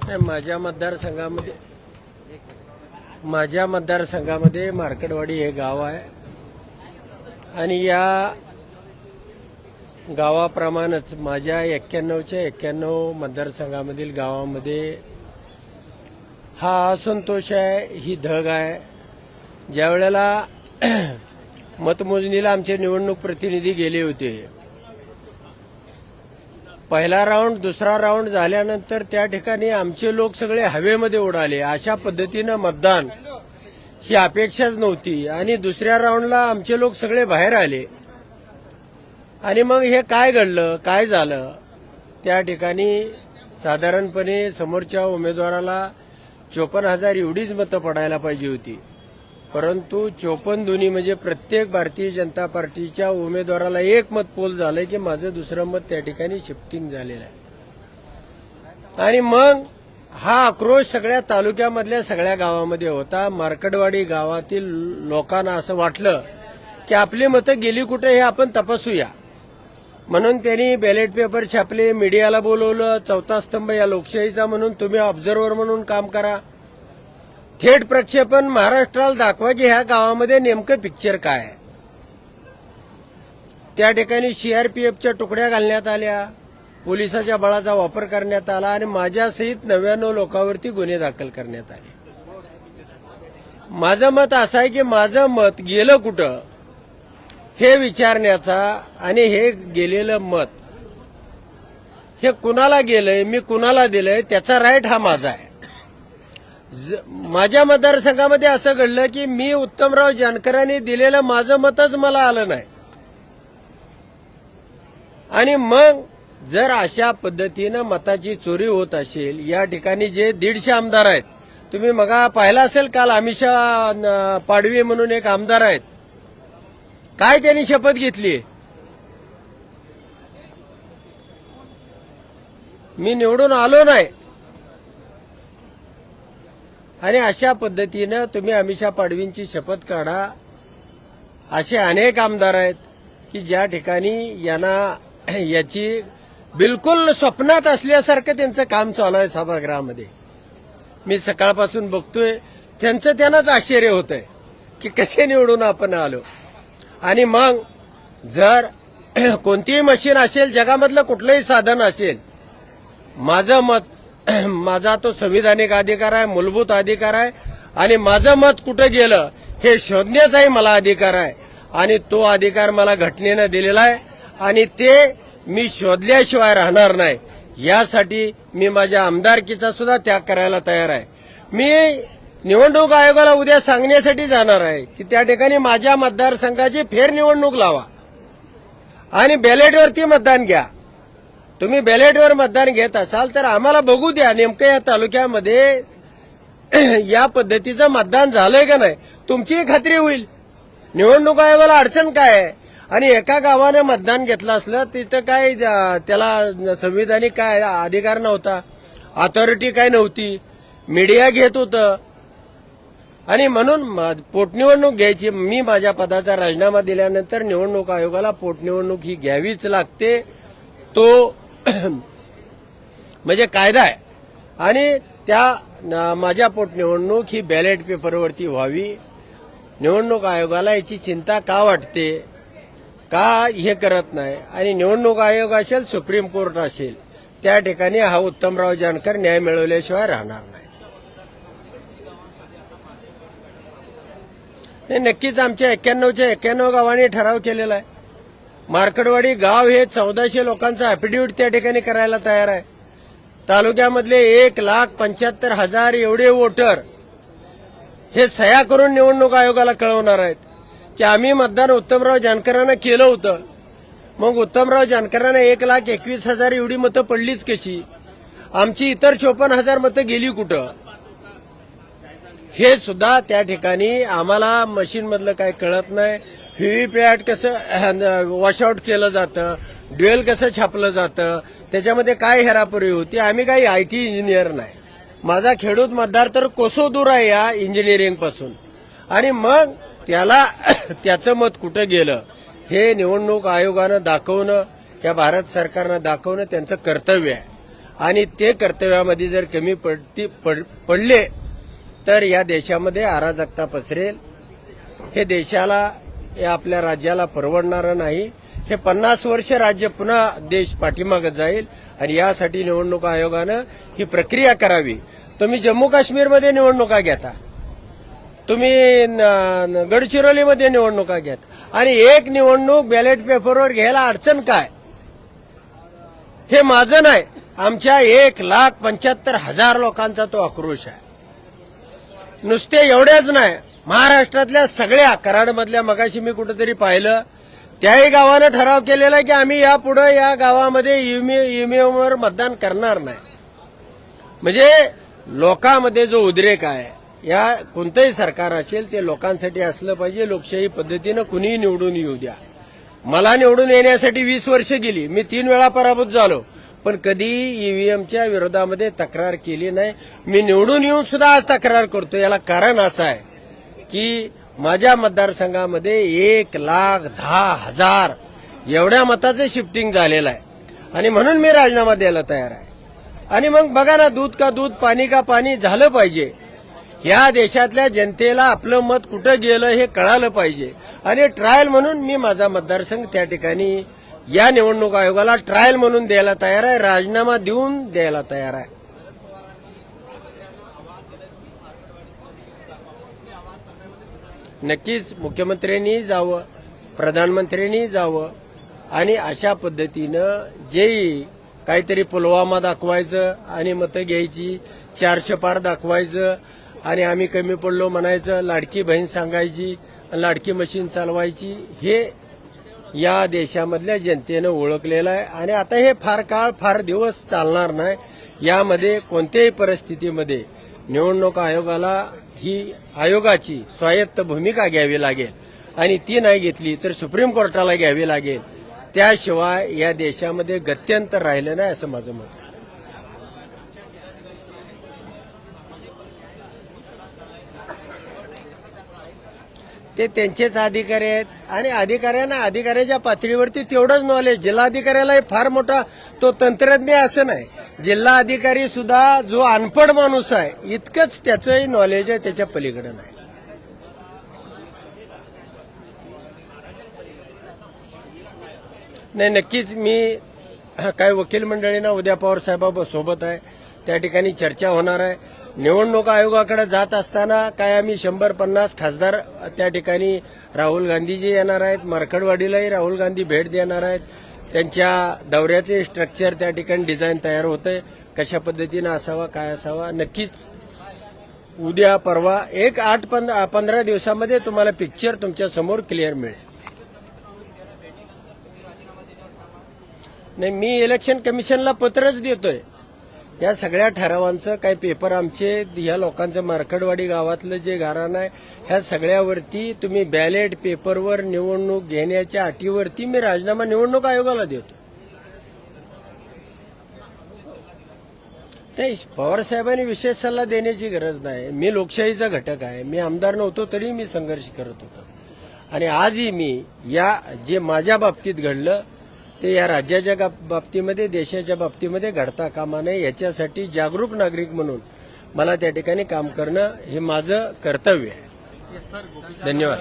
माझ्या मतदारसंघामध्ये मार्कडवाडी हे गाव आहे आणि या गावाप्रमाणेच माझ्या 91च्या 91 मतदारसंघामधील गावामध्ये हा असंतोष आहे, ही धग आहे। ज्या वेळेला मतमोजणीला आमचे निवडणूक प्रतिनिधी गेले होते, पहिला राऊंड दुसरा राऊंड झाल्यानंतर त्या ठिकाणी आमचे लोक सगळे हवेमध्ये उडाले। अशा पद्धतीनं मतदान ही अपेक्षाच नव्हती आणि दुसऱ्या राऊंडला आमचे लोक सगळे बाहेर आले आणि मग हे काय घडलं, काय झालं? त्या ठिकाणी साधारणपणे समोरच्या उमेदवाराला 54,000 एवढीच मतं पडायला पाहिजे होती, परंतु 54 दोन्ही म्हणजे प्रत्येक भारतीय जनता पार्टीच्या उमेदवाराला एक मत पोल झालंय की माझं दुसरं मत त्या ठिकाणी शिफ्टिंग झालेलं आहे। आणि मग हा आक्रोश सगळ्या तालुक्यामधल्या सगळ्या गावामध्ये होता। मार्कडवाडी गावातील लोकांना असं वाटलं की आपली मतं गेली कुठे हे आपण तपासूया, म्हणून त्यांनी बॅलेट पेपर छापले, मीडियाला बोलवलं, चौथा स्तंभ या लोकशाहीचा म्हणून तुम्ही ऑब्झर्व्हर म्हणून काम करा, थेट प्रक्षेपण महाराष्ट्राला दाखवा की ह्या गावामध्ये नेमकं पिक्चर काय आहे। त्या ठिकाणी सीआरपीएफच्या तुकड्या घालण्यात आल्या, पोलिसाच्या बळाचा वापर करण्यात आला आणि माझ्यासहित 99 लोकांवरती गुन्हे दाखल करण्यात आले। माझं मत असं आहे की माझं मत गेलं कुठं हे विचारण्याचा आणि हे गेलेलं मत हे कुणाला गेलंय, मी कुणाला दिलंय, त्याचा राईट हा माझा आहे। माझ्या मतदारसंघामध्ये असं घडलं की मी उत्तमराव जानकरांनी दिलेलं माझं मतच मला आलं नाही आणि मग जर अशा पद्धतीनं मताची चोरी होत असेल, या ठिकाणी जे 150 आमदार आहेत, तुम्ही मगा पाहिला असेल काल अमिषा पाडवी म्हणून एक आमदार आहेत, काय त्यांनी शपथ घेतली, मी निवडून आलो नाही। आणि अशा पद्धतीनं तुम्ही अमिषा पाडवींची शपथ काढा। असे अनेक आमदार आहेत की ज्या ठिकाणी यांना याची बिलकुल स्वप्नात असल्यासारखं त्यांचं काम चालू आहे सभागृहामध्ये। मी सकाळपासून बघतोय त्यांचं त्यांनाच आश्चर्य होतंय की कसे निवडून आपण आलो। आणि मग जर कोणतीही मशीन असेल, जगामधलं कुठलंही साधन असेल, माझं मत माझा तो संविधानिक अधिकार आहे, मूलभूत अधिकार आहे आणि माझं मत कुठं गेलं हे शोधण्याचाही मला अधिकार आहे आणि तो अधिकार मला घटनेनं दिलेला आहे आणि ते मी शोधल्याशिवाय राहणार नाही। यासाठी मी माझ्या आमदारकीचा सुद्धा त्याग करायला तयार आहे। मी निवडणूक आयोगाला उद्या सांगण्यासाठी जाणार आहे की त्या ठिकाणी माझ्या मतदारसंघाची फेरनिवडणूक लावा आणि बॅलेटवरती मतदान घ्या। तुम्ही बॅलेटवर मतदान घेत असाल तर आम्हाला बघू द्या नेमकं या तालुक्यामध्ये या पद्धतीचं मतदान झालंय का नाही, तुमचीही खात्री होईल। निवडणूक आयोगाला अडचण काय आहे? आणि एका गावाने मतदान घेतलं असलं तिथं काय त्याला संविधानिक काय अधिकार नव्हता, अथॉरिटी काय नव्हती, मीडिया घेत होतं आणि म्हणून पोटनिवडणूक घ्यायची। मी माझ्या पदाचा राजीनामा दिल्यानंतर निवडणूक आयोगाला पोटनिवडणूक ही घ्यावीच लागते, तो म्हणजे कायदा आहे आणि त्या माझ्या पोटनिवडणूक ही बॅलेट पेपरवरती व्हावी। निवडणूक आयोगाला याची चिंता का वाटते, का हे करत नाही? आणि निवडणूक आयोग असेल, सुप्रीम कोर्ट असेल, त्या ठिकाणी हा उत्तमराव जानकर न्याय मिळवल्याशिवाय राहणार नाही। नक्कीच आमच्या 91च्या 91 गावांनी ठराव केलेला आहे। मार्कडवाडी गाव हे 1400 लोकांचा ॲफिडेव्हिट त्या ठिकाणी करायला तयार आहे। तालुक्यामधले 1,75,000 एवढे वोटर हे सह्या करून निवडणूक आयोगाला कळवणार आहेत की आम्ही मतदान उत्तमराव जानकरांना केलं होतं। मग उत्तमराव जानकरांना 1,21,000 एवढी मतं पडलीच कशी, आमची इतर 54,000 मतं गेली कुठं, हे सुद्धा त्या ठिकाणी आम्हाला मशीनमधलं काय कळत नाही। व्हीव्हीपॅट कसं वॉशआउट केलं जातं, ड्युएल कसं छापलं जातं, त्याच्यामध्ये काय हेरापुरी होती। आम्ही काही IT इंजिनियर नाही, माझा खेडूत मतदार तर कोसो दूर आहे या इंजिनिअरिंग पासून। आणि मग त्याला त्याचं मत कुठं गेलं हे निवडणूक आयोगानं दाखवणं, या भारत सरकारनं दाखवणं त्यांचं कर्तव्य आहे आणि ते कर्तव्यामध्ये जर कमी पडले तर या देशामध्ये अराजकता पसरेल. हे देशाला, हे आपल्या राज्याला परवडणारं नाही. हे 50 वर्ष राज्य पुन्हा देश पाठीमागे जाईल आणि यासाठी निवडणूक आयोगानं ही प्रक्रिया करावी. तुम्ही जम्मू काश्मीरमध्ये निवडणुका घेता, तुम्ही गडचिरोलीमध्ये निवडणुका घेता आणि एक निवडणूक बॅलेट पेपरवर घ्यायला अडचण काय? हे माझं नाही, आमच्या 1,75,000 लोकांचा तो आक्रोश आहे. नुसते एवढेच नाही, महाराष्ट्रातल्या सगळ्या, कराडमधल्या मगाशी मी कुठेतरी पाहिलं, त्याही गावानं ठराव केलेला की आम्ही यापुढे या गावामध्ये ईव्हीएमवर मतदान करणार नाही. म्हणजे लोकांमध्ये जो उद्रेक आहे, या कोणतंही सरकार असेल ते लोकांसाठी असलं पाहिजे. लोकशाही पद्धतीनं कुणीही निवडून येऊ द्या. मला निवडून येण्यासाठी 20 वर्ष गेली, मी 3 वेळा पराभूत झालो, पण कधी ईव्हीएमच्या विरोधामध्ये तक्रार केली नाही. मी निवडून येऊन सुद्धा आज तक्रार करतो. याला कारण असं आहे की माझ्या मतदारसंघामध्ये 1,10,000 एवढ्या मताचं शिफ्टिंग झालेलं आहे आणि म्हणून मी राजीनामा द्यायला तयार आहे. आणि मग बघा ना, दूध का दूध, पाणी का पाणी झालं पाहिजे. या देशातल्या जनतेला आपलं मत कुठं गेलं हे कळालं पाहिजे आणि ट्रायल म्हणून मी माझा मतदारसंघ त्या ठिकाणी या निवडणूक आयोगाला ट्रायल म्हणून द्यायला तयार आहे, राजीनामा देऊन द्यायला तयार आहे. नक्कीच मुख्यमंत्र्यांनी जावं, प्रधानमंत्र्यांनी जावं आणि अशा पद्धतीनं जे काहीतरी पुलवामा दाखवायचं आणि मतं घ्यायची, 400 पार दाखवायचं आणि आम्ही कमी पडलो म्हणायचं, लाडकी बहीण सांगायची, लाडकी मशीन चालवायची, हे या देशामधल्या जनतेनं ओळखलेलं आहे. आणि आता हे फार काळ, फार दिवस चालणार नाही. यामध्ये कोणत्याही परिस्थितीमध्ये निवडणूक आयोगाला ही आयोगाची स्वायत्त भूमिका घ्यावी लागेल आणि ती नाही घेतली तर सुप्रीम कोर्टाला घ्यावी लागेल. त्याशिवाय या देशामध्ये गत्यंतर राहिलं नाही असं माझं मत आहे. ते त्यांचेच अधिकारी आहेत आणि अधिकाऱ्याच्या पातळीवरती तेवढंच नॉलेज. जिल्हाधिकाऱ्यालाही फार मोठा तो तंत्रज्ञ असं नाही. जिल्हा अधिकारी सुद्धा जो अनपढ माणूस आहे इतकंच त्याचंही नॉलेज आहे, त्याच्या पलीकडे नाही. नाही, नक्कीच मी काय वकील मंडळींना उद्या पवार साहेबांसोबत आहे, त्या ठिकाणी चर्चा होणार आहे. निवडणूक आयोगाकडे जात असताना काय आम्ही 100-50 खासदार त्या ठिकाणी, राहुल गांधीजी येणार आहेत, मार्कडवाडीलाही राहुल गांधी भेट देणार आहेत. त्यांच्या दौऱ्याचे स्ट्रक्चर त्या ठिकाणी डिझाईन तयार होतंय, कशा पद्धतीनं असावा, काय असावा. नक्कीच उद्या परवा 8-15 दिवसामध्ये तुम्हाला पिक्चर तुमच्या समोर क्लिअर मिळेल. नाही, मी इलेक्शन कमिशनला पत्रच देतोय. या सगळ्या ठरावांचं काही पेपर आमचे, या लोकांचं मार्कडवाडी गावातलं जे गाराण आहे, ह्या सगळ्यावरती तुम्ही बॅलेट पेपरवर निवडणूक घेण्याच्या अटीवरती मी राजीनामा निवडणूक आयोगाला देतो. नाही, पवार साहेबांनी विशेष सल्ला देण्याची गरज नाही. मी लोकशाहीचा घटक आहे. मी आमदार नव्हतो तरी मी संघर्ष करत होतो आणि आजही मी या जे माझ्या बाबतीत घडलं ते या राज्याच्या बाबतीमध्ये, देशाच्या बाबतीमध्ये घडता कामा नये. याच्यासाठी जागरूक नागरिक म्हणून मला त्या ठिकाणी काम करणं हे माझं कर्तव्य आहे. धन्यवाद.